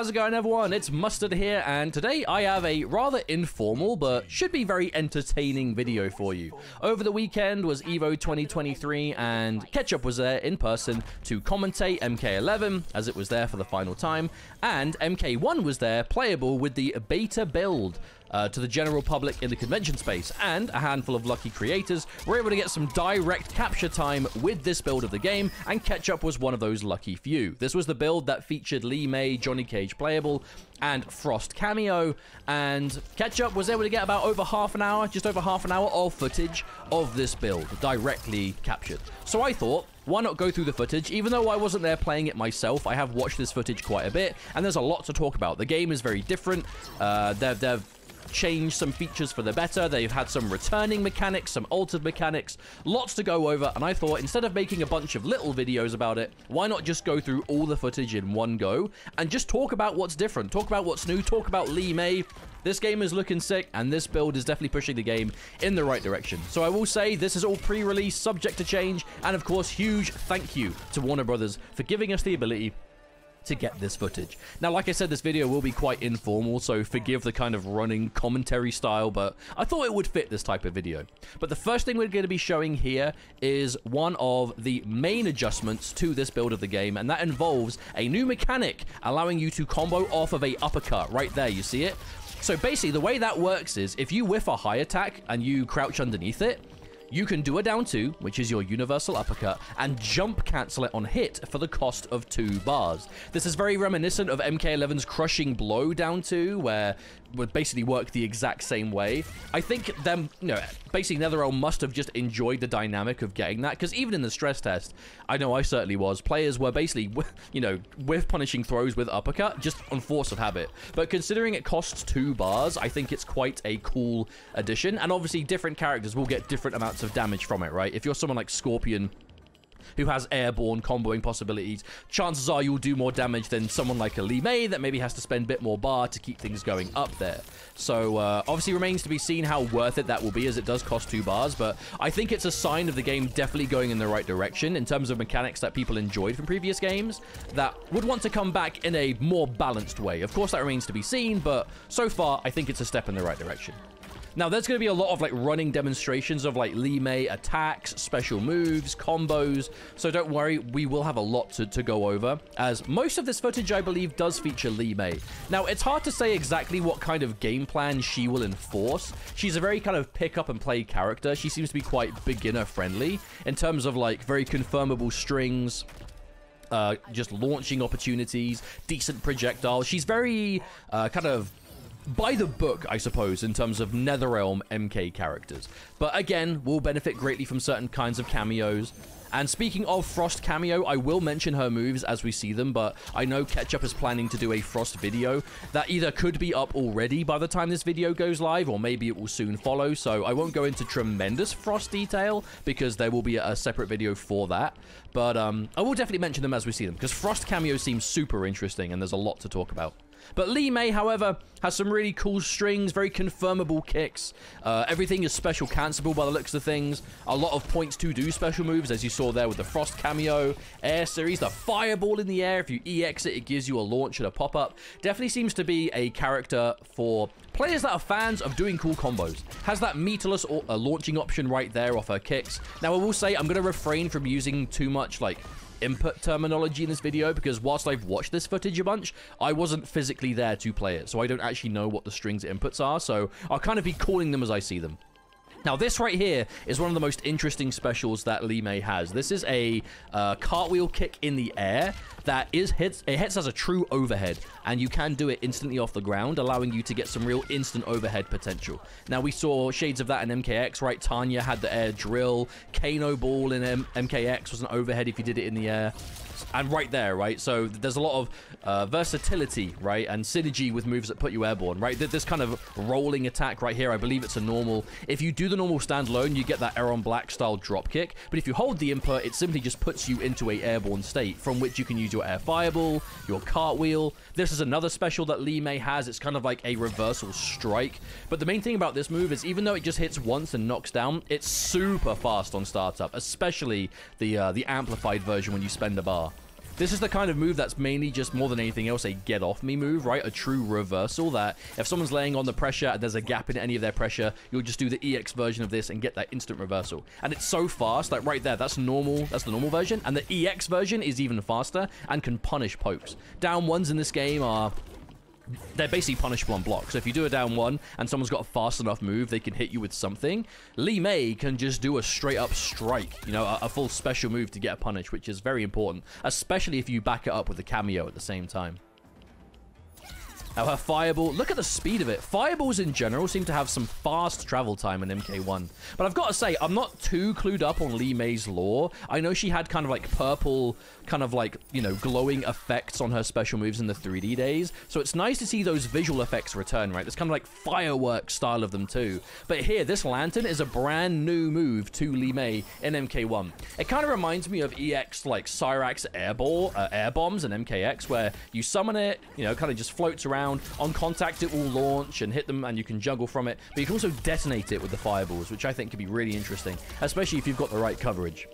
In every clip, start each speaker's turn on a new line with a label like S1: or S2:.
S1: how's it going everyone? It's Mustard here, and today I have a rather informal but should be very entertaining video for you. Over the weekend was EVO 2023 and Ketchup was there in person to commentate MK11 as it was there for the final time, and MK1 was there playable with the beta build. To the general public in the convention space, and a handful of lucky creators were able to get some direct capture time with this build of the game, and Ketchup was one of those lucky few. This was the build that featured Lee May, Johnny Cage playable, and Frost cameo, and Ketchup was able to get about over half an hour, just over half an hour of footage of this build directly captured. So I thought, why not go through the footage? Even though I wasn't there playing it myself, I have watched this footage quite a bit, and there's a lot to talk about. The game is very different. They've changed some features for the better. They've had some returning mechanics, some altered mechanics, lots to go over, and I thought instead of making a bunch of little videos about it, why not just go through all the footage in one go and just talk about what's different, talk about what's new, talk about Lee May. This game is looking sick, and this build is definitely pushing the game in the right direction. So I will say this is all pre-release, subject to change, and of course, huge thank you to Warner Brothers for giving us the ability to get this footage. Now, like I said, this video will be quite informal, so forgive the kind of running commentary style, but I thought it would fit this type of video. But the first thing we're going to be showing here is one of the main adjustments to this build of the game, and that involves a new mechanic allowing you to combo off of a uppercut. Right there, you see it? So basically, the way that works is if you whiff a high attack and you crouch underneath it, you can do a down 2, which is your universal uppercut, and jump cancel it on hit for the cost of 2 bars. This is very reminiscent of MK11's crushing blow down 2, where would basically work the exact same way. I think them, basically NetherRealm must have just enjoyed the dynamic of getting that, because even in the stress test, I know I certainly was, players were basically, with punishing throws with uppercut, just on force of habit. But considering it costs 2 bars, I think it's quite a cool addition, and obviously different characters will get different amounts of damage from it, right? If you're someone like Scorpion, who has airborne comboing possibilities, chances are you'll do more damage than someone like a Lee May that maybe has to spend a bit more bar to keep things going up there. So obviously remains to be seen how worth it that will be, as it does cost 2 bars, but I think it's a sign of the game definitely going in the right direction in terms of mechanics that people enjoyed from previous games that would want to come back in a more balanced way. Of course, that remains to be seen, but so far, I think it's a step in the right direction. Now, there's going to be a lot of running demonstrations of Lee May attacks, special moves, combos, so don't worry, we will have a lot to go over, as most of this footage, I believe, does feature Lee May. Now, it's hard to say exactly what kind of game plan she will enforce. She's a very kind of pick up and play character. She seems to be quite beginner friendly in terms of very confirmable strings, just launching opportunities, decent projectiles. She's very kind of by the book, I suppose, in terms of NetherRealm MK characters. But again, will benefit greatly from certain kinds of cameos. And speaking of Frost cameo, I will mention her moves as we see them, but I know Ketchup is planning to do a Frost video that either could be up already by the time this video goes live, or maybe it will soon follow, so I won't go into tremendous Frost detail, because there will be a separate video for that. But I will definitely mention them as we see them, because Frost cameo seems super interesting, and there's a lot to talk about. But Lee May, however, has some really cool strings, very confirmable kicks. Everything is special cancelable by the looks of things. A lot of points to do special moves, as you saw there with the Frost cameo, Air Series, the Fireball in the air. If you EX it, it gives you a launch and a pop-up. Definitely seems to be a character for players that are fans of doing cool combos. Has that meterless launching option right there off her kicks. Now, I will say I'm going to refrain from using too much, input terminology in this video, because whilst I've watched this footage a bunch, I wasn't physically there to play it, so I don't actually know what the strings inputs are, so I'll kind of be calling them as I see them. Now, this right here is one of the most interesting specials that Lee May has. This is a cartwheel kick in the air that hits as a true overhead, and you can do it instantly off the ground, allowing you to get some real instant overhead potential. Now, we saw shades of that in MKX, right? Tanya had the air drill. Kano Ball in MKX was an overhead if you did it in the air. And right there, right? So there's a lot of versatility, right? And synergy with moves that put you airborne, right? This kind of rolling attack right here, I believe it's a normal. If you do the normal standalone, you get that Aaron Black style drop kick. But if you hold the input, it simply just puts you into a airborne state from which you can use your air fireball, your cartwheel. This is another special that Lee May has. It's kind of like a reversal strike. But the main thing about this move is even though it just hits once and knocks down, it's super fast on startup, especially the amplified version when you spend a bar. This is the kind of move that's mainly just more than anything else a get off me move, right? A true reversal that if someone's laying on the pressure and there's a gap in any of their pressure, you'll just do the EX version of this and get that instant reversal. And it's so fast, like right there, that's normal. That's the normal version. And the EX version is even faster and can punish pokes. Down ones in this game are... they're basically punishable on block. So if you do a down one and someone's got a fast enough move, they can hit you with something. Li Mei can just do a straight up strike, you know, a full special move to get a punish, which is very important, especially if you back it up with a cameo at the same time. Now her fireball, look at the speed of it. Fireballs in general seem to have some fast travel time in MK1. But I've got to say, I'm not too clued up on Li Mei's lore. I know she had kind of like purple, kind of like, you know, glowing effects on her special moves in the 3D days. So it's nice to see those visual effects return, right? There's kind of like fireworks style of them too. But here, this lantern is a brand new move to Li Mei in MK1. It kind of reminds me of EX like Cyrax air bombs in MKX, where you summon it, you know, kind of just floats around. On contact, it will launch and hit them, and you can juggle from it. But you can also detonate it with the fireballs, which I think could be really interesting, especially if you've got the right coverage.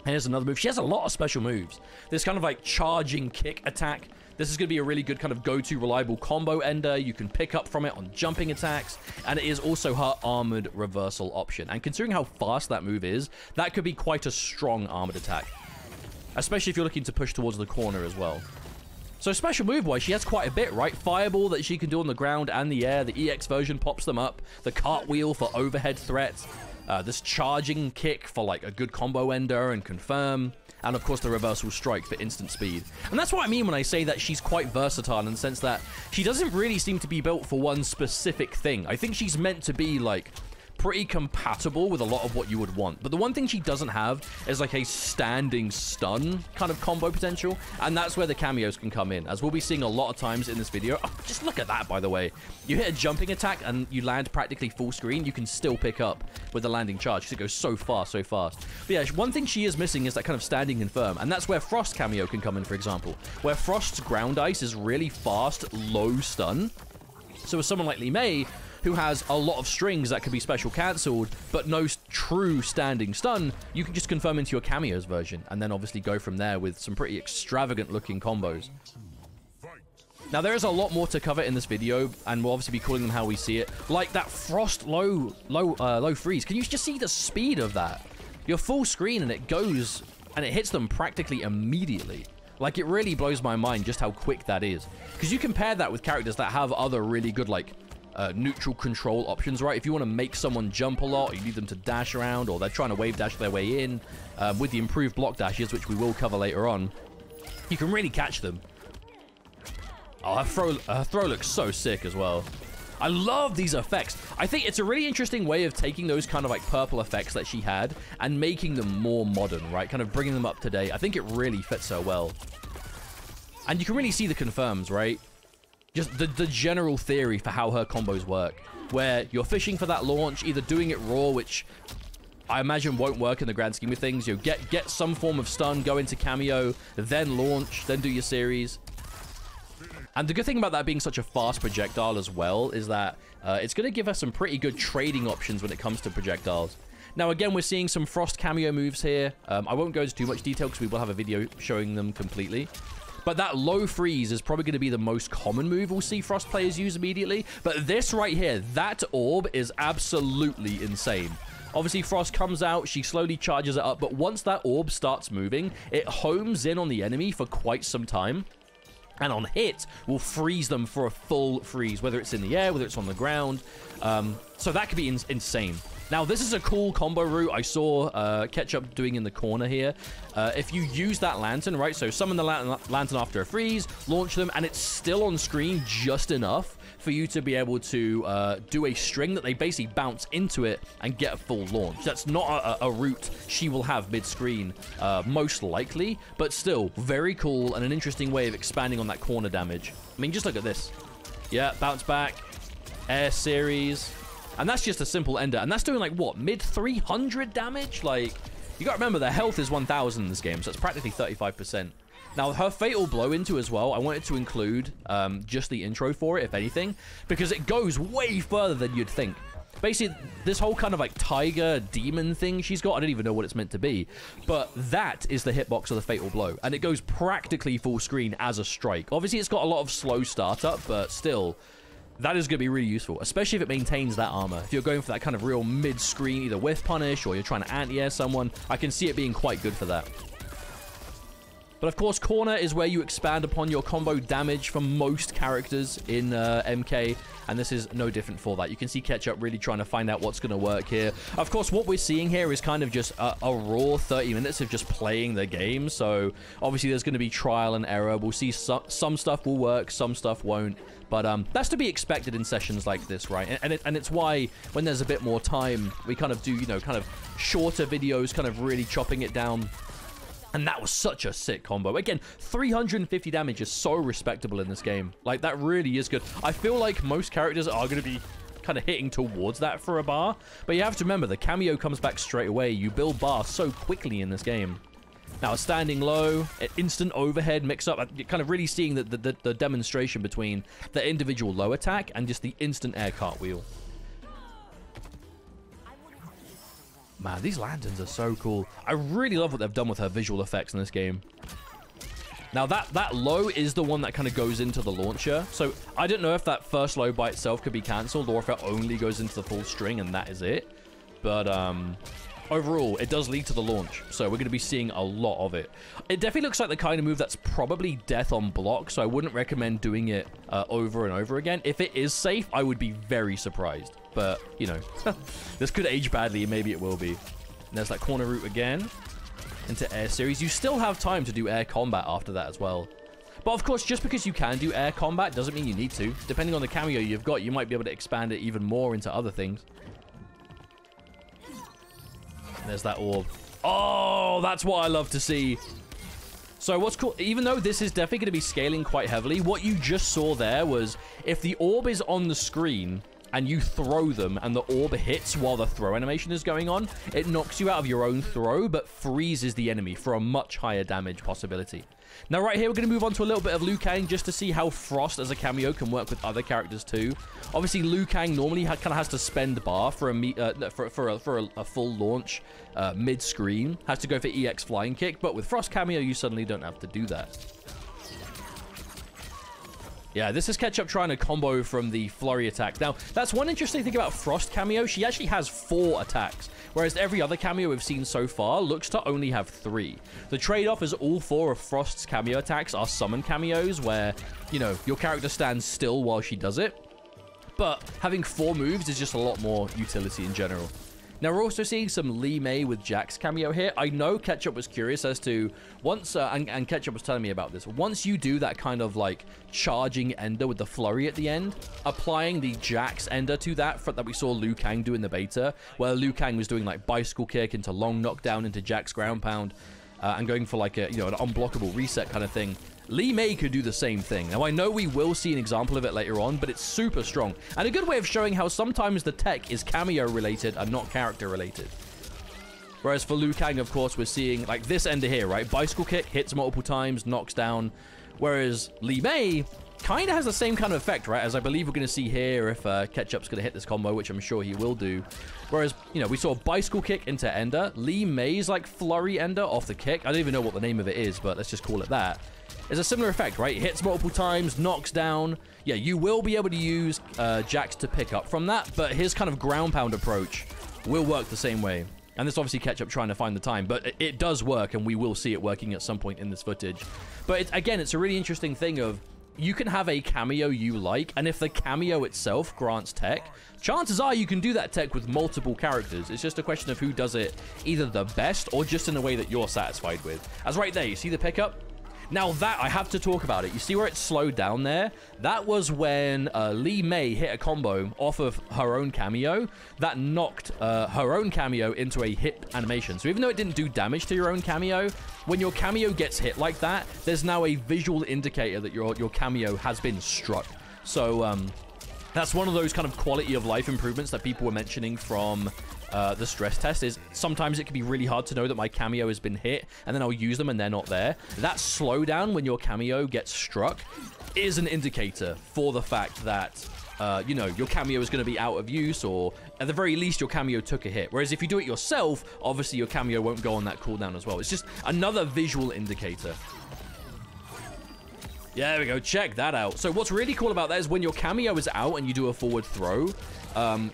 S1: Here's another move. She has a lot of special moves. This kind of like charging kick attack. This is going to be a really good kind of go-to reliable combo ender. You can pick up from it on jumping attacks, and it is also her armored reversal option. And considering how fast that move is, that could be quite a strong armored attack, especially if you're looking to push towards the corner as well. So special move-wise, she has quite a bit, right? Fireball that she can do on the ground and the air. The EX version pops them up. The cartwheel for overhead threats. This charging kick for like a good combo ender and confirm. And of course the reversal strike for instant speed. And that's what I mean when I say that she's quite versatile in the sense that she doesn't really seem to be built for one specific thing. I think she's meant to be like pretty compatible with a lot of what you would want. But the one thing she doesn't have is like a standing stun kind of combo potential, and that's where the cameos can come in, as we'll be seeing a lot of times in this video. Oh, just look at that, by the way. You hit a jumping attack and you land practically full screen, you can still pick up with the landing charge because it goes so fast, so fast. But yeah, one thing she is missing is that kind of standing and firm, and that's where Frost cameo can come in, for example, where Frost's ground ice is really fast, low stun. So with someone like Li Mei, who has a lot of strings that can be special cancelled, but no true standing stun, you can just confirm into your cameos version, and then obviously go from there with some pretty extravagant looking combos. Now there is a lot more to cover in this video, and we'll obviously be calling them how we see it, like that Frost low freeze. Can you just see the speed of that? You're full screen and it goes, and it hits them practically immediately. Like, it really blows my mind just how quick that is. Because you compare that with characters that have other really good, like, neutral control options, right? If you want to make someone jump a lot, or you need them to dash around, or they're trying to wave dash their way in, with the improved block dashes, which we will cover later on, you can really catch them. Oh, her throw looks so sick as well. I love these effects. I think it's a really interesting way of taking those kind of like purple effects that she had and making them more modern, right? Kind of bringing them up to date. I think it really fits her well. And you can really see the confirms, right? Just the general theory for how her combos work, where you're fishing for that launch, either doing it raw, which I imagine won't work in the grand scheme of things. You know, get some form of stun, go into cameo, then launch, then do your series. And the good thing about that being such a fast projectile as well is that it's going to give us some pretty good trading options when it comes to projectiles. Now, again, we're seeing some Frost cameo moves here. I won't go into too much detail because we will have a video showing them completely. But that low freeze is probably going to be the most common move we'll see Frost players use immediately. But this right here, that orb is absolutely insane. Obviously, Frost comes out, she slowly charges it up, but once that orb starts moving, it homes in on the enemy for quite some time. And on hit, will freeze them for a full freeze, whether it's in the air, whether it's on the ground. So that could be insane. Now, this is a cool combo route I saw Ketchup doing in the corner here. If you use that lantern, right, so summon the lantern after a freeze, launch them, and it's still on screen just enough for you to be able to do a string that they basically bounce into it and get a full launch. That's not a route she will have mid-screen, most likely, but still very cool and an interesting way of expanding on that corner damage. I mean, just look at this. Yeah, bounce back, air series, and that's just a simple ender, and that's doing like what, mid 300 damage? Like, you gotta remember their health is 1000 in this game, so it's practically 35%. Now, her fatal blow into as well, I wanted to include just the intro for it, if anything, because it goes way further than you'd think. Basically, this whole kind of like tiger demon thing she's got, I don't even know what it's meant to be, but that is the hitbox of the Fatal Blow, and it goes practically full screen as a strike. Obviously, it's got a lot of slow startup, but still, that is going to be really useful, especially if it maintains that armor. If you're going for that kind of real mid-screen, either whiff punish or you're trying to anti-air someone, I can see it being quite good for that. But of course, corner is where you expand upon your combo damage for most characters in MK, and this is no different for that. You can see Ketchup really trying to find out what's going to work here. Of course, what we're seeing here is kind of just a raw 30 minutes of just playing the game, so obviously there's going to be trial and error. We'll see some stuff will work, some stuff won't, but that's to be expected in sessions like this, right? And it's why when there's a bit more time, we kind of do, you know, kind of shorter videos, kind of really chopping it down. And that was such a sick combo. Again, 350 damage is so respectable in this game. Like, that really is good. I feel like most characters are going to be kind of hitting towards that for a bar. But you have to remember, the cameo comes back straight away. You build bar so quickly in this game. Now, a standing low, instant overhead mix-up. You're kind of really seeing the demonstration between the individual low attack and just the instant air cartwheel. Man, these lanterns are so cool. I really love what they've done with her visual effects in this game. Now, that low is the one that kind of goes into the launcher. So, I don't know if that first low by itself could be cancelled or if it only goes into the full string and that is it. But, overall, it does lead to the launch. So, we're going to be seeing a lot of it. It definitely looks like the kind of move that's probably death on block. So, I wouldn't recommend doing it over and over again. If it is safe, I would be very surprised. But, you know, this could age badly, and maybe it will be. And there's that corner route again into air series. You still have time to do air combat after that as well. But, of course, just because you can do air combat doesn't mean you need to. Depending on the cameo you've got, you might be able to expand it even more into other things. And there's that orb. Oh, that's what I love to see. So what's cool, even though this is definitely going to be scaling quite heavily, what you just saw there was if the orb is on the screen and you throw them and the orb hits while the throw animation is going on, it knocks you out of your own throw, but freezes the enemy for a much higher damage possibility. Now, right here, we're going to move on to a little bit of Liu Kang just to see how Frost as a cameo can work with other characters too. Obviously, Liu Kang normally kind of has to spend bar for a full launch mid-screen. Has to go for EX flying kick, but with Frost cameo, you suddenly don't have to do that. Yeah, this is Ketchup trying to combo from the flurry attack. Now, that's one interesting thing about Frost cameo. She actually has 4 attacks, whereas every other cameo we've seen so far looks to only have 3. The trade-off is all 4 of Frost's cameo attacks are summon cameos where, you know, your character stands still while she does it. But having 4 moves is just a lot more utility in general. Now, we're also seeing some Li Mei with Jack's cameo here. I know Ketchup was curious as to once, and Ketchup was telling me about this. Once you do that kind of like charging ender with the flurry at the end, applying the Jack's ender to that we saw Liu Kang do in the beta, where Liu Kang was doing like bicycle kick into long knockdown into Jack's ground pound, and going for like a, you know, an unblockable reset kind of thing. Li Mei could do the same thing. Now, I know we will see an example of it later on, but it's super strong. And a good way of showing how sometimes the tech is cameo-related and not character-related. Whereas for Liu Kang, of course, we're seeing, like, this ender here, right? Bicycle kick, hits multiple times, knocks down. Whereas Li Mei kind of has the same kind of effect, right? As I believe we're going to see here if Ketchup's going to hit this combo, which I'm sure he will do. Whereas, you know, we saw bicycle kick into ender. Li Mei's, like, flurry ender off the kick. I don't even know what the name of it is, but let's just call it that. It's a similar effect, right? Hits multiple times, knocks down. Yeah, you will be able to use Jax to pick up from that, but his kind of ground pound approach will work the same way. And this obviously Ketchup trying to find the time, but it does work, and we will see it working at some point in this footage. But again, it's a really interesting thing of you can have a cameo you like, and if the cameo itself grants tech, chances are you can do that tech with multiple characters. It's just a question of who does it either the best or just in a way that you're satisfied with. As right there, you see the pickup? Now that, I have to talk about it. You see where it slowed down there? That was when Li Mei hit a combo off of her own cameo that knocked her own cameo into a hit animation. So even though it didn't do damage to your own cameo, when your cameo gets hit like that, there's now a visual indicator that your cameo has been struck. So that's one of those kind of quality of life improvements that people were mentioning from the stress test. Is sometimes it can be really hard to know that my cameo has been hit and then I'll use them and they're not there. That slowdown when your cameo gets struck is an indicator for the fact that you know, your cameo is going to be out of use, or at the very least your cameo took a hit. Whereas if you do it yourself, obviously your cameo won't go on that cooldown as well. It's just another visual indicator. Yeah, there we go. Check that out. So what's really cool about that is when your cameo is out and you do a forward throw,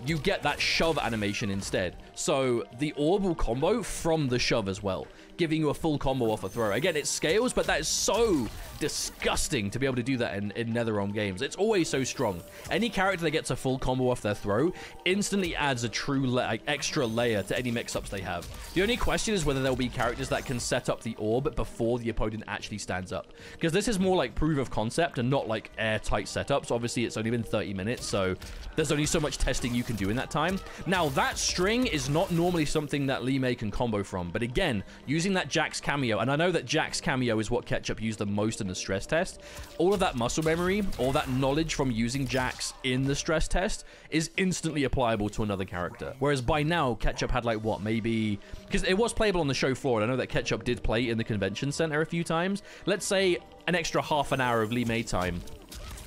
S1: you get that shove animation instead. So the orb will combo from the shove as well, giving you a full combo off a throw. Again, it scales, but that is so disgusting to be able to do that in NetherRealm games. It's always so strong. Any character that gets a full combo off their throw instantly adds a true extra layer to any mix-ups they have. The only question is whether there'll be characters that can set up the orb before the opponent actually stands up. Because this is more like proof of concept and not like airtight setups. Obviously, it's only been 30 minutes, so there's only so much testing you can do in that time. Now, that string is not normally something that Lee May can combo from, but again, using that Jax cameo, and I know that Jax cameo is what Ketchup used the most in the stress test, all of that muscle memory, all that knowledge from using Jax in the stress test is instantly applicable to another character. Whereas by now, Ketchup had like, what, maybe... Because it was playable on the show floor, and I know that Ketchup did play in the convention center a few times. Let's say an extra half an hour of Lee May time.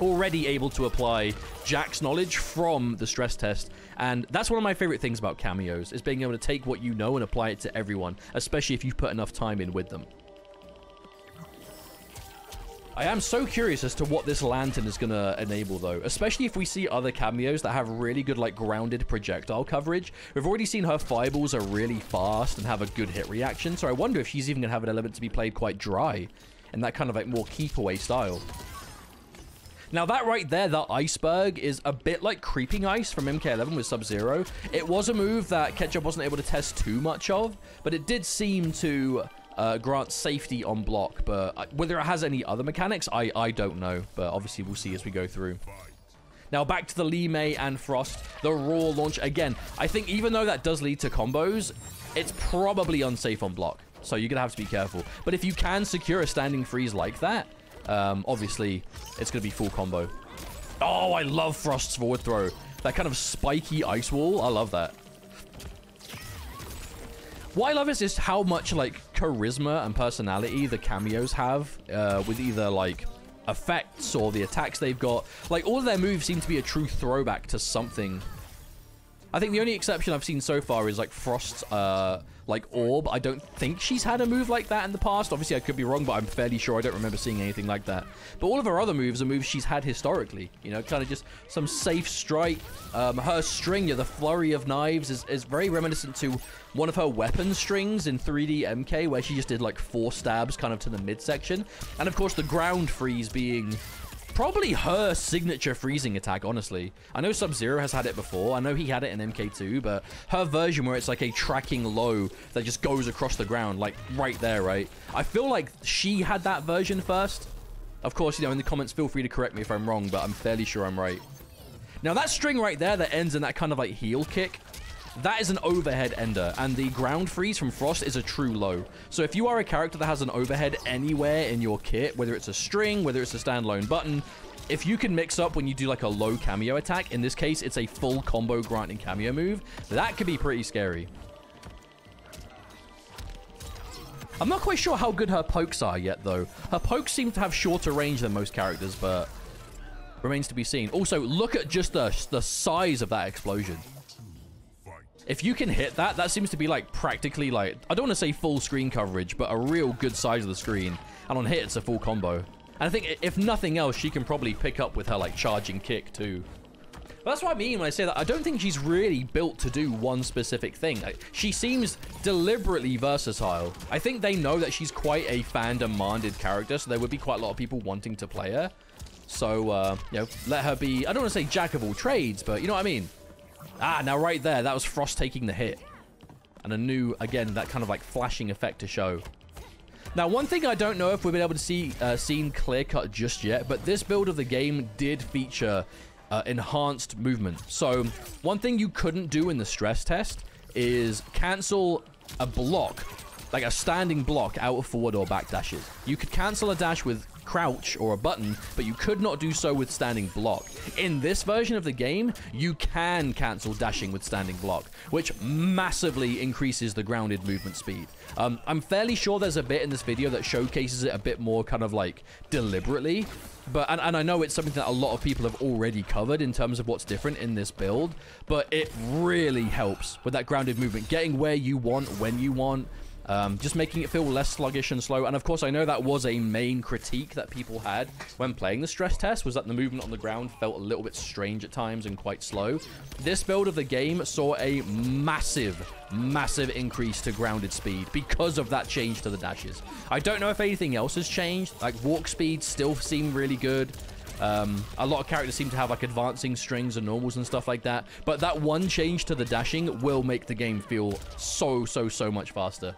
S1: Already able to apply Jax knowledge from the stress test, and that's one of my favorite things about cameos, is being able to take what you know and apply it to everyone, especially if you've put enough time in with them. I am so curious as to what this lantern is going to enable, though, especially if we see other cameos that have really good, like, grounded projectile coverage. We've already seen her fireballs are really fast and have a good hit reaction, so I wonder if she's even going to have an element to be played quite dry in that kind of, like, more keep-away style. Now, that right there, that iceberg, is a bit like creeping ice from MK11 with Sub-Zero. It was a move that Ketchup wasn't able to test too much of, but it did seem to grant safety on block. But whether it has any other mechanics, I don't know. But obviously, we'll see as we go through. Now, back to the Lee May and Frost, the raw launch. Again, I think even though that does lead to combos, it's probably unsafe on block. So you're going to have to be careful. But if you can secure a standing freeze like that, obviously, it's going to be full combo. Oh, I love Frost's forward throw. That kind of spiky ice wall. I love that. What I love is how much, like, charisma and personality the cameos have with either, like, effects or the attacks they've got. Like, all of their moves seem to be a true throwback to something. I think the only exception I've seen so far is, like, Frost's, like, orb. I don't think she's had a move like that in the past. Obviously, I could be wrong, but I'm fairly sure I don't remember seeing anything like that. But all of her other moves are moves she's had historically. You know, kind of just some safe strike. Her string, the flurry of knives, is very reminiscent to one of her weapon strings in 3D MK, where she just did, like, 4 stabs kind of to the midsection. And, of course, the ground freeze being... probably her signature freezing attack, honestly. I know Sub-Zero has had it before. I know he had it in MK2, but her version where it's like a tracking low that just goes across the ground, like right there, right? I feel like she had that version first. Of course, you know, in the comments, feel free to correct me if I'm wrong, but I'm fairly sure I'm right. Now, that string right there that ends in that kind of like heel kick, that is an overhead ender, and the ground freeze from Frost is a true low. So if you are a character that has an overhead anywhere in your kit, whether it's a string, whether it's a standalone button, if you can mix up when you do like a low cameo attack, in this case, it's a full combo granting cameo move, that could be pretty scary. I'm not quite sure how good her pokes are yet, though. Her pokes seem to have shorter range than most characters, but remains to be seen. Also, look at just the size of that explosion. If you can hit that, that seems to be like practically like, I don't want to say full screen coverage, but a real good size of the screen. And on hit, it's a full combo. And I think if nothing else, she can probably pick up with her like charging kick too. But that's what I mean when I say that. I don't think she's really built to do one specific thing. Like, she seems deliberately versatile. I think they know that she's quite a fan-demanded character, so there would be quite a lot of people wanting to play her. So, you know, let her be, I don't want to say jack of all trades, but you know what I mean? Ah, now right there, that was Frost taking the hit. And a new, again, that kind of like flashing effect to show. Now, one thing I don't know if we've been able to see seen clear-cut just yet, but this build of the game did feature enhanced movement. So, one thing you couldn't do in the stress test is cancel a block like a standing block out of forward or back dashes. You could cancel a dash with crouch or a button, but you could not do so with standing block. In this version of the game, you can cancel dashing with standing block, which massively increases the grounded movement speed. I'm fairly sure there's a bit in this video that showcases it a bit more kind of like deliberately, but and I know it's something that a lot of people have already covered in terms of what's different in this build, but it really helps with that grounded movement, getting where you want, when you want, just making it feel less sluggish and slow. And of course, I know that was a main critique that people had when playing the stress test, was that the movement on the ground felt a little bit strange at times and quite slow. This build of the game saw a massive increase to grounded speed because of that change to the dashes. I don't know if anything else has changed. Like, walk speed still seem really good. A lot of characters seem to have like advancing strings and normals and stuff like that, but that one change to the dashing will make the game feel so much faster.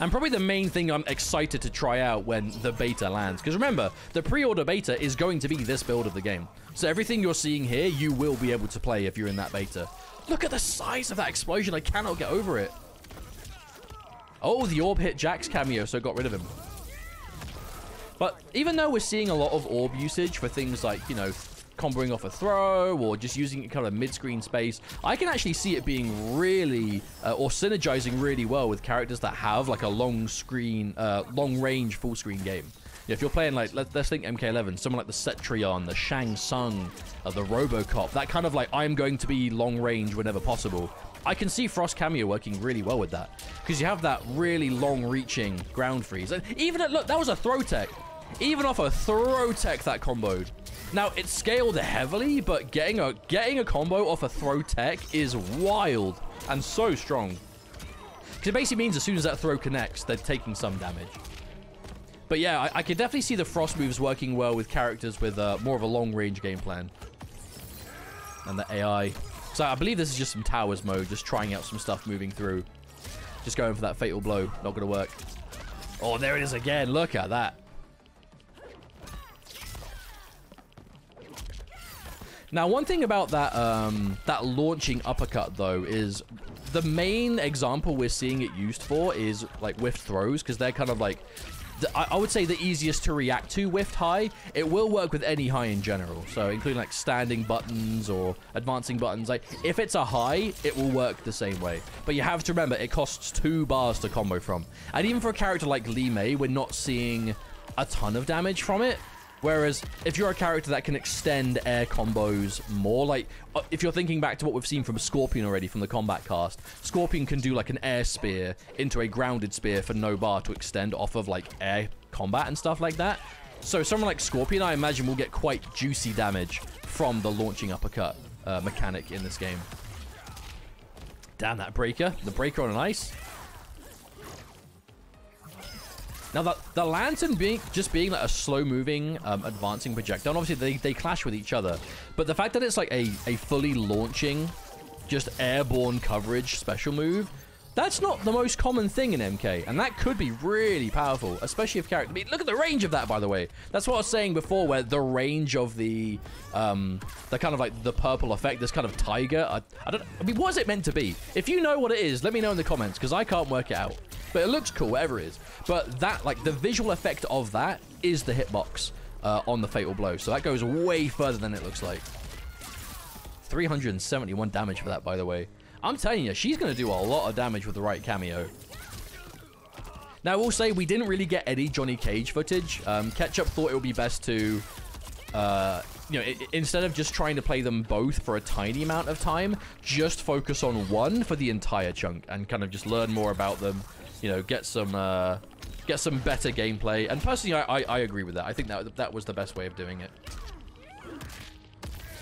S1: And probably the main thing I'm excited to try out when the beta lands. Because remember, the pre-order beta is going to be this build of the game. So everything you're seeing here, you will be able to play if you're in that beta. Look at the size of that explosion. I cannot get over it. Oh, the orb hit Jack's cameo, so got rid of him. But even though we're seeing a lot of orb usage for things like, you know, comboing off a throw or just using it kind of mid-screen space, I can actually see it being really or synergizing really well with characters that have like a long range full screen game. If you're playing like, let's think MK1, someone like the Cetrion, the Shang Tsung, the Robocop, that kind of like, I'm going to be long range whenever possible. I can see Frost cameo working really well with that, because you have that really long reaching ground freeze. And even look, that was a throw tech. Even off a throw tech that comboed. Now, it's scaled heavily, but getting a combo off a throw tech is wild and so strong. Because it basically means as soon as that throw connects, they're taking some damage. But yeah, I could definitely see the Frost moves working well with characters with more of a long-range game plan. And the AI. So I believe this is just some towers mode, just trying out some stuff moving through. Just going for that fatal blow. Not going to work. Oh, there it is again. Look at that. Now, one thing about that that launching uppercut, though, is the main example we're seeing it used for is, like, whiffed throws, because they're kind of, like, I would say the easiest to react to whiffed high. It will work with any high in general, so including, like, standing buttons or advancing buttons. Like, if it's a high, it will work the same way. But you have to remember, it costs 2 bars to combo from. And even for a character like Li Mei, we're not seeing a ton of damage from it. Whereas, if you're a character that can extend air combos more, like, if you're thinking back to what we've seen from Scorpion already from the combat cast, Scorpion can do, like, an air spear into a grounded spear for no bar to extend off of, like, air combat and stuff like that. So, someone like Scorpion, I imagine, will get quite juicy damage from the launching uppercut mechanic in this game. Damn, that breaker. The breaker on an ice. Now, the lantern being like a slow-moving, advancing projectile, and obviously they clash with each other. But the fact that it's like a fully launching, just airborne coverage special move, that's not the most common thing in MK, and that could be really powerful, especially if character. I mean, look at the range of that, by the way. That's what I was saying before, where the range of the kind of like the purple effect, this kind of tiger. I mean, what is it meant to be? If you know what it is, let me know in the comments, because I can't work it out. But it looks cool, whatever it is. But that, like, the visual effect of that is the hitbox on the fatal blow. So that goes way further than it looks like. 371 damage for that, by the way. I'm telling you, she's going to do a lot of damage with the right cameo. Now, I will say, we didn't really get any Johnny Cage footage. Ketchup thought it would be best to, you know, instead of just trying to play them both for a tiny amount of time, just focus on one for the entire chunk and kind of just learn more about them. You know, get some better gameplay. And personally, I agree with that. I think that was the best way of doing it.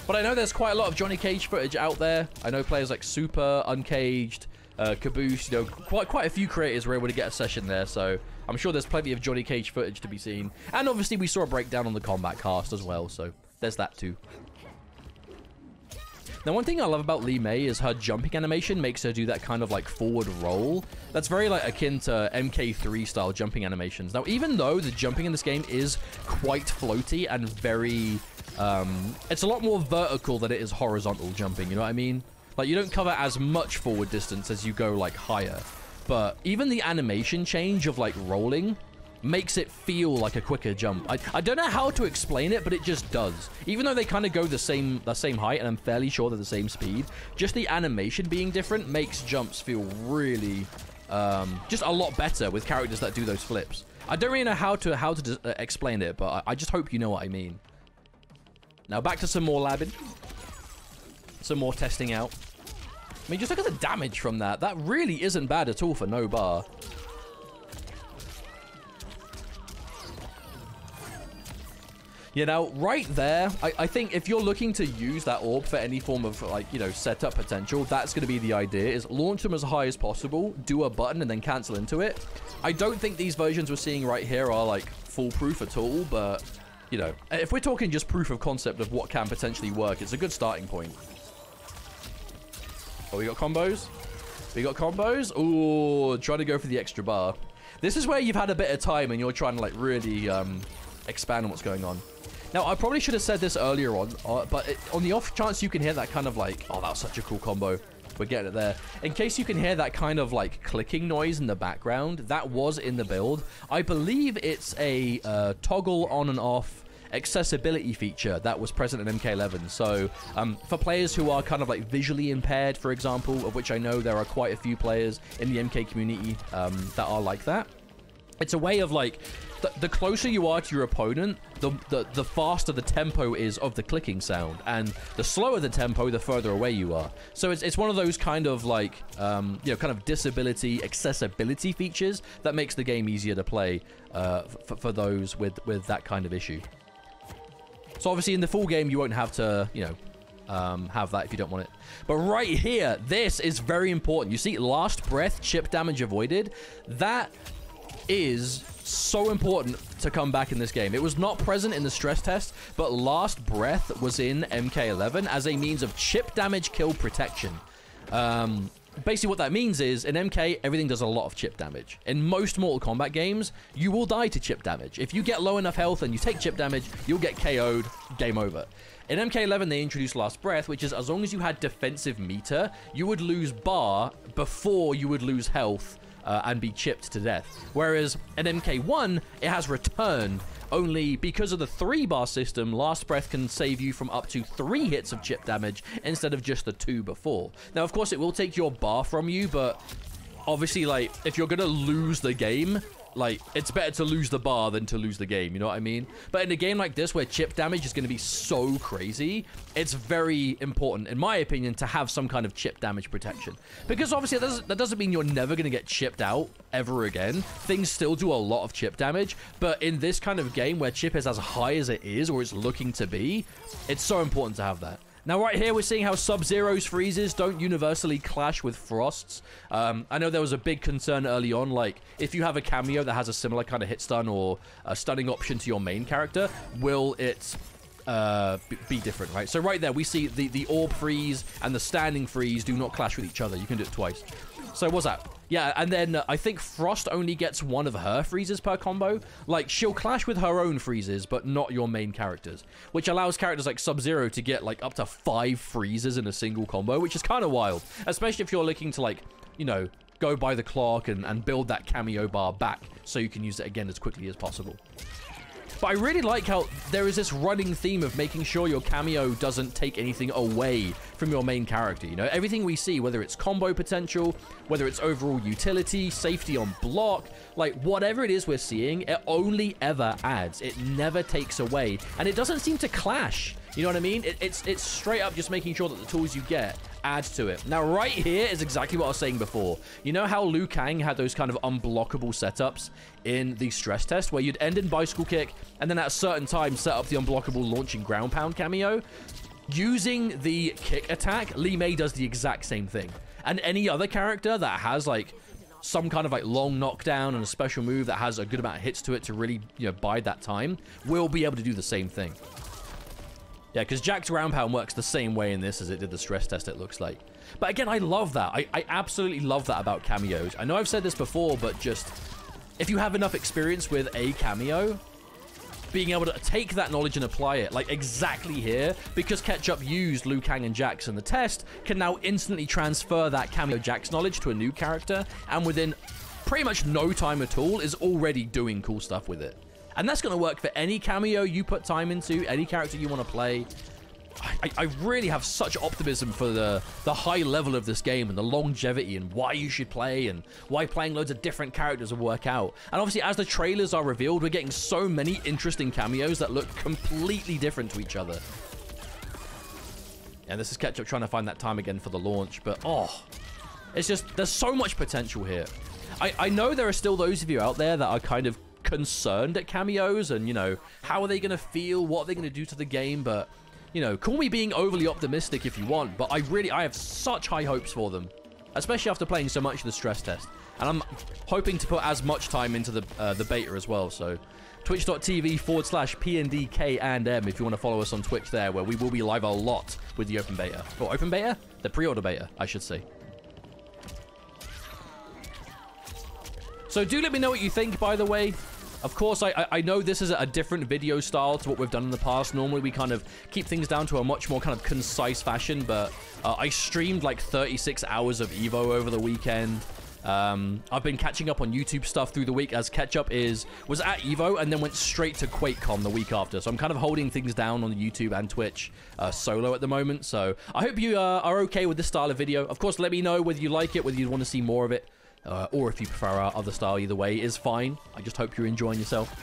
S1: But I know there's quite a lot of Johnny Cage footage out there. I know players like Super, Uncaged, Caboose, you know, quite a few creators were able to get a session there. So I'm sure there's plenty of Johnny Cage footage to be seen. And obviously, we saw a breakdown on the combat cast as well. So there's that too. Now, one thing I love about Li Mei is her jumping animation makes her do that kind of like forward roll. That's very like akin to MK3 style jumping animations. Now, even though the jumping in this game is quite floaty and very, it's a lot more vertical than it is horizontal jumping, you know what I mean? Like, you don't cover as much forward distance as you go like higher. but even the animation change of like rolling makes it feel like a quicker jump. I don't know how to explain it, but it just does. Even though they kind of go the same height, and I'm fairly sure they're the same speed, just the animation being different makes jumps feel really just a lot better with characters that do those flips. I don't really know how to explain it, but I just hope you know what I mean. Now back to some more labbing, some more testing out. I mean, just look at the damage from that. That really isn't bad at all for no bar. You know, right there, I think if you're looking to use that orb for any form of, like, you know, setup potential, that's going to be the idea, is launch them as high as possible, do a button, and then cancel into it. I don't think these versions we're seeing right here are, like, foolproof at all, but, you know, if we're talking just proof of concept of what can potentially work, it's a good starting point. Oh, we got combos? We got combos? Ooh, trying to go for the extra bar. This is where you've had a bit of time and you're trying to, like, really expand on what's going on. Now, I probably should have said this earlier on, but on the off chance you can hear that kind of like, oh, that was such a cool combo. We're getting it there. In case you can hear that kind of like clicking noise in the background, that was in the build. I believe it's a toggle on and off accessibility feature that was present in MK11. So for players who are kind of like visually impaired, for example, of which I know there are quite a few players in the MK community that are like that, it's a way of like, the closer you are to your opponent, the faster the tempo is of the clicking sound, and the slower the tempo, the further away you are. So it's one of those kind of like, you know, kind of disability, accessibility features that makes the game easier to play for those with that kind of issue. So obviously in the full game, you won't have to, you know, have that if you don't want it. But right here, this is very important. You see, last breath, chip damage avoided. That is so important to come back in this game. It was not present in the stress test, but last breath was in MK11 as a means of chip damage kill protection. Basically what that means is in MK, everything does a lot of chip damage. In most Mortal Kombat games, you will die to chip damage. If you get low enough health and you take chip damage, you'll get KO'd, game over. In MK11, they introduced Last Breath, which is as long as you had defensive meter, you would lose bar before you would lose health and be chipped to death. Whereas in MK1, it has returned. Only because of the 3-bar system, Last Breath can save you from up to 3 hits of chip damage instead of just the 2 before. Now, of course, it will take your bar from you, but obviously, like, if you're gonna lose the game, like, it's better to lose the bar than to lose the game, you know what I mean? But in a game like this, where chip damage is going to be so crazy, it's very important, in my opinion, to have some kind of chip damage protection. Because obviously, that doesn't mean you're never going to get chipped out ever again. Things still do a lot of chip damage, but in this kind of game where chip is as high as it is, or it's looking to be, it's so important to have that. Now, right here, we're seeing how Sub-Zero's freezes don't universally clash with Frost's. I know there was a big concern early on, like, if you have a cameo that has a similar kind of hit stun or a stunning option to your main character, will it be different, right? So right there, we see the orb freeze and the standing freeze do not clash with each other. You can do it twice. So what's that? Yeah, and then I think Frost only gets one of her freezes per combo. Like, she'll clash with her own freezes, but not your main characters, which allows characters like Sub-Zero to get, like, up to 5 freezes in a single combo, which is kind of wild, especially if you're looking to, like, you know, go by the clock and build that cameo bar back so you can use it again as quickly as possible. But I really like how there is this running theme of making sure your cameo doesn't take anything away from your main character. You know, everything we see, whether it's combo potential, whether it's overall utility, safety on block, like whatever it is we're seeing, it only ever adds. It never takes away, and it doesn't seem to clash. You know what I mean? It's straight up just making sure that the tools you get add to it. Now, right here is exactly what I was saying before. You know how Liu Kang had those kind of unblockable setups in the stress test where you'd end in bicycle kick and then at a certain time set up the unblockable launching ground pound cameo? Using the kick attack, Li Mei does the exact same thing. And any other character that has like some kind of like long knockdown and a special move that has a good amount of hits to it to really, you know, bide that time will be able to do the same thing. Yeah, because Jack's ground pound works the same way in this as it did the stress test, it looks like. But again, I love that. I absolutely love that about cameos. I know I've said this before, but just if you have enough experience with a cameo, being able to take that knowledge and apply it, like exactly here, because Ketchup used Liu Kang and Jax in the test, can now instantly transfer that cameo Jax knowledge to a new character, and within pretty much no time at all is already doing cool stuff with it. And that's going to work for any cameo you put time into, any character you want to play. I really have such optimism for the high level of this game and the longevity and why you should play and why playing loads of different characters will work out. And obviously, as the trailers are revealed, we're getting so many interesting cameos that look completely different to each other. And this is Ketchup trying to find that time again for the launch, but oh, it's just, there's so much potential here. I know there are still those of you out there that are kind of concerned at cameos and, you know, how are they going to feel, what are they going to do to the game, but... You know, call me being overly optimistic if you want, but I have such high hopes for them, especially after playing so much of the stress test. And I'm hoping to put as much time into the beta as well. So twitch.tv/PNDK&M if you want to follow us on Twitch there, where we will be live a lot with the open beta. Or open beta? The pre-order beta, I should say. So do let me know what you think, by the way. Of course, I know this is a different video style to what we've done in the past. Normally, we kind of keep things down to a much more kind of concise fashion, but I streamed like 36 hours of EVO over the weekend. I've been catching up on YouTube stuff through the week as Ketchup was at EVO and then went straight to QuakeCon the week after. So I'm kind of holding things down on YouTube and Twitch solo at the moment. So I hope you are okay with this style of video. Of course, let me know whether you like it, whether you want to see more of it. Or if you prefer our other style, either way is fine. I just hope you're enjoying yourself.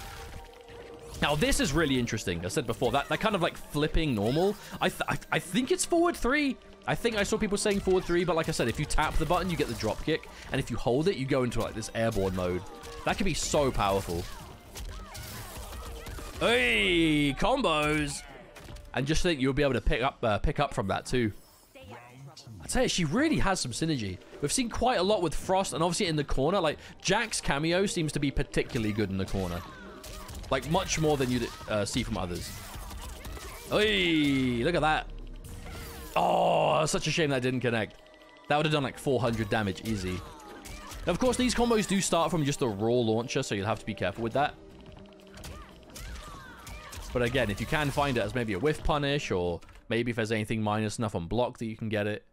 S1: Now, this is really interesting. I said before, that kind of like flipping normal. I think it's forward 3. I think I saw people saying forward 3, but like I said, if you tap the button, you get the drop kick. And if you hold it, you go into like this airborne mode. That could be so powerful. Hey, combos. And just think you'll be able to pick up from that too. I tell you, she really has some synergy. We've seen quite a lot with Frost, and obviously in the corner, like, Jack's cameo seems to be particularly good in the corner. Like, much more than you'd see from others. Hey, look at that. Oh, such a shame that didn't connect. That would have done like 400 damage easy. Now, of course, these combos do start from just a raw launcher, so you'll have to be careful with that. But again, if you can find it as maybe a whiff punish, or maybe if there's anything minus enough on block that you can get it.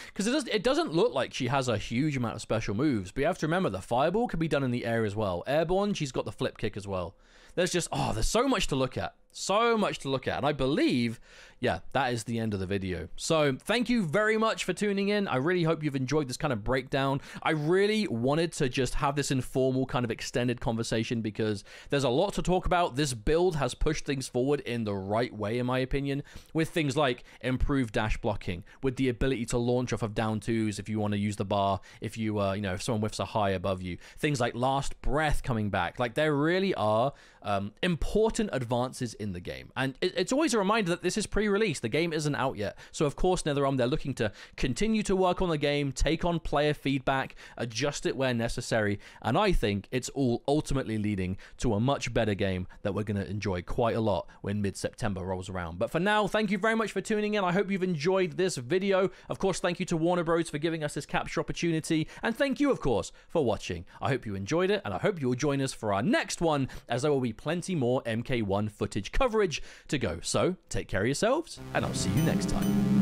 S1: Because it doesn't look like she has a huge amount of special moves, but you have to remember the fireball can be done in the air as well. Airborne, she's got the flip kick as well. There's just, oh, there's so much to look at. So much to look at. And I believe, yeah, that is the end of the video. So thank you very much for tuning in. I really hope you've enjoyed this kind of breakdown. I really wanted to just have this informal kind of extended conversation because there's a lot to talk about. This build has pushed things forward in the right way, in my opinion, with things like improved dash blocking, with the ability to launch off of down twos if you want to use the bar, if you, you know, if someone whiffs a high above you. Things like last breath coming back. Like, there really are important advances in the game, and it's always a reminder that this is pre-release. The game isn't out yet, so of course NetherRealm, they're looking to continue to work on the game, take on player feedback, adjust it where necessary, and I think it's all ultimately leading to a much better game that we're going to enjoy quite a lot when mid-September rolls around. But for now, thank you very much for tuning in. I hope you've enjoyed this video. Of course, thank you to Warner Bros for giving us this capture opportunity, and thank you, of course, for watching. I hope you enjoyed it, and I hope you'll join us for our next one, as there will be plenty more MK1 footage coverage to go. So take care of yourselves, and I'll see you next time.